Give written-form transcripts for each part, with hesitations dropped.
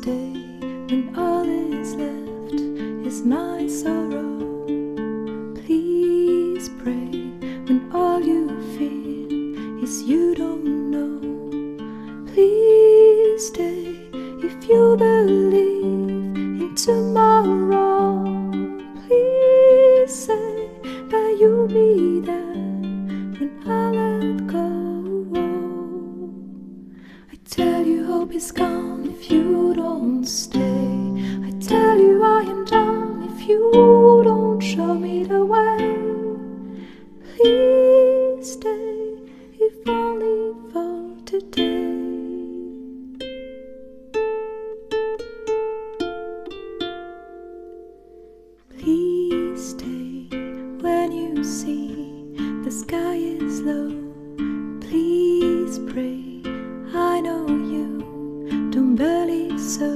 stay when all is left is my sorrow. Please pray when all you feel is you don't know. Please stay if you believe in tomorrow. Please say that you'll be there when I let go. I tell you hope is gone if you don't stay. I tell you I am done if you don't show me the way. Please stay if only for today. Please stay when you see the sky is low. Please pray, I know you don't believe so.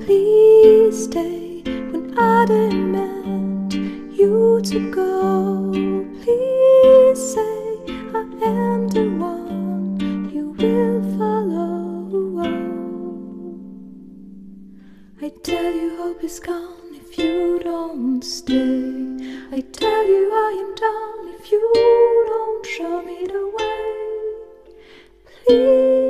Please stay when I demand you to go. Please say I am the one you will follow. I tell you hope is gone if you don't stay. I tell you I am done if you don't show me the way. Please